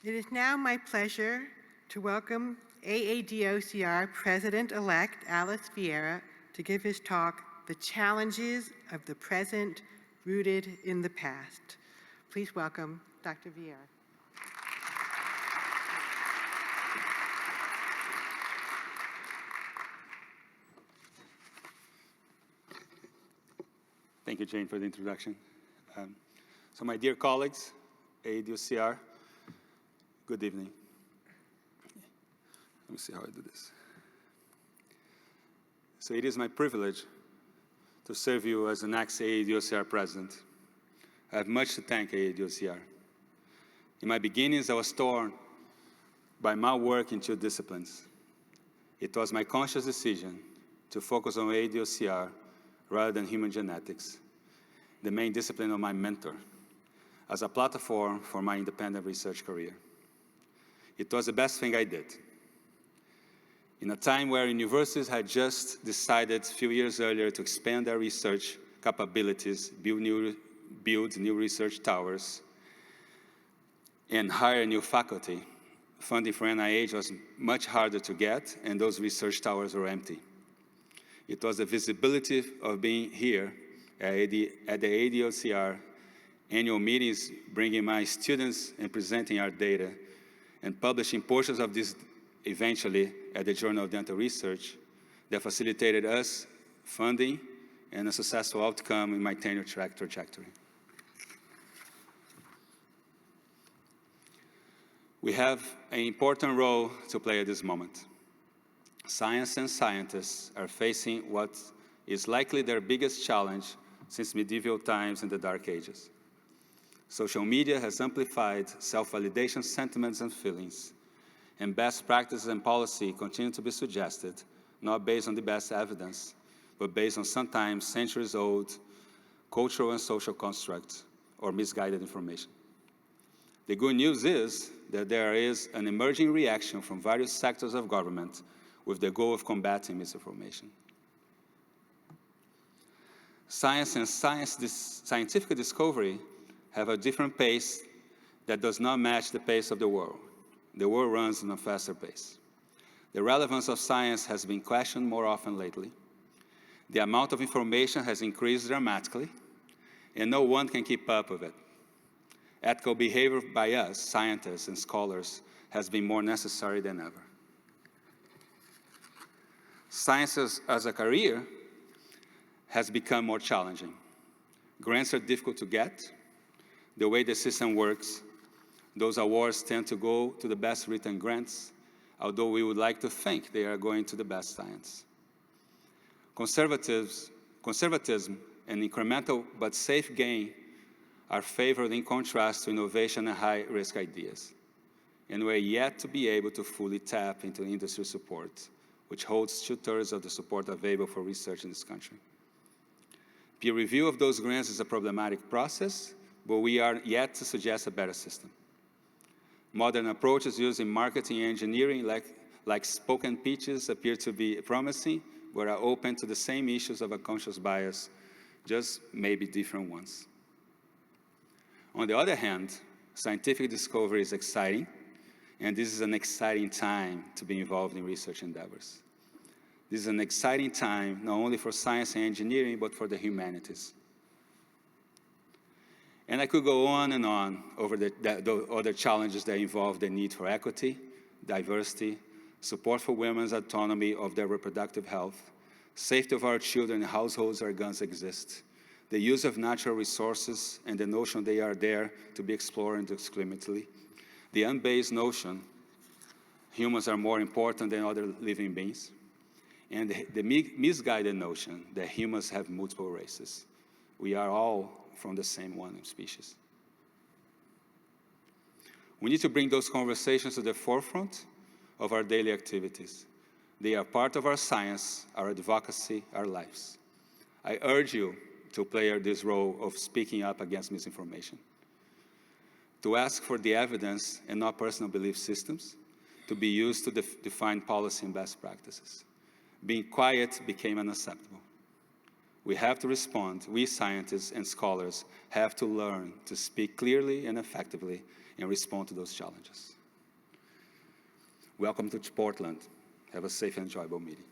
It is now my pleasure to welcome AADOCR President-elect Alex Vieira to give his talk, The Challenges of the Present Rooted in the Past. Please welcome Dr. Vieira. Thank you, Jane, for the introduction. So my dear colleagues, AADOCR, good evening. Let me see how I do this. So it is my privilege to serve you as the next AADOCR president. I have much to thank AADOCR. In my beginnings, I was torn by my work in two disciplines. It was my conscious decision to focus on AADOCR rather than human genetics, the main discipline of my mentor, as a platform for my independent research career. It was the best thing I did. In a time where universities had just decided a few years earlier to expand their research capabilities, build new research towers, and hire new faculty, funding for NIH was much harder to get, and those research towers were empty. It was the visibility of being here at the AADOCR annual meetings, bringing my students and presenting our data, and publishing portions of this eventually at the Journal of Dental Research that facilitated us funding and a successful outcome in my tenure track trajectory. We have an important role to play at this moment. Science and scientists are facing what is likely their biggest challenge since medieval times in the Dark Ages. Social media has amplified self-validation sentiments and feelings, and best practices and policy continue to be suggested, not based on the best evidence, but based on sometimes centuries-old cultural and social constructs or misguided information. The good news is that there is an emerging reaction from various sectors of government with the goal of combating misinformation. Science and scientific discovery have a different pace that does not match the pace of the world. The world runs in a faster pace. The relevance of science has been questioned more often lately. The amount of information has increased dramatically, and no one can keep up with it. Ethical behavior by us, scientists and scholars, has been more necessary than ever. Science as a career has become more challenging. Grants are difficult to get. The way the system works, those awards tend to go to the best written grants, although we would like to think they are going to the best science. Conservatism and incremental but safe gain are favored in contrast to innovation and high-risk ideas. And we're yet to be able to fully tap into industry support, which holds 2/3 of the support available for research in this country. Peer review of those grants is a problematic process, but we are yet to suggest a better system. Modern approaches used in marketing and engineering, like spoken pitches, appear to be promising, but are open to the same issues of unconscious bias, just maybe different ones. On the other hand, scientific discovery is exciting, and this is an exciting time to be involved in research endeavors. This is an exciting time, not only for science and engineering, but for the humanities. And I could go on and on over the other challenges that involve the need for equity, diversity, support for women's autonomy of their reproductive health, safety of our children in households where guns exist, the use of natural resources and the notion they are there to be explored indiscriminately, the unbased notion humans are more important than other living beings, and the misguided notion that humans have multiple races. We are all from the same one species. We need to bring those conversations to the forefront of our daily activities. They are part of our science, our advocacy, our lives. I urge you to play this role of speaking up against misinformation, to ask for the evidence and not personal belief systems to be used to define policy and best practices. Being quiet became unacceptable. We have to respond. We scientists and scholars have to learn to speak clearly and effectively and respond to those challenges. Welcome to Portland. Have a safe and enjoyable meeting.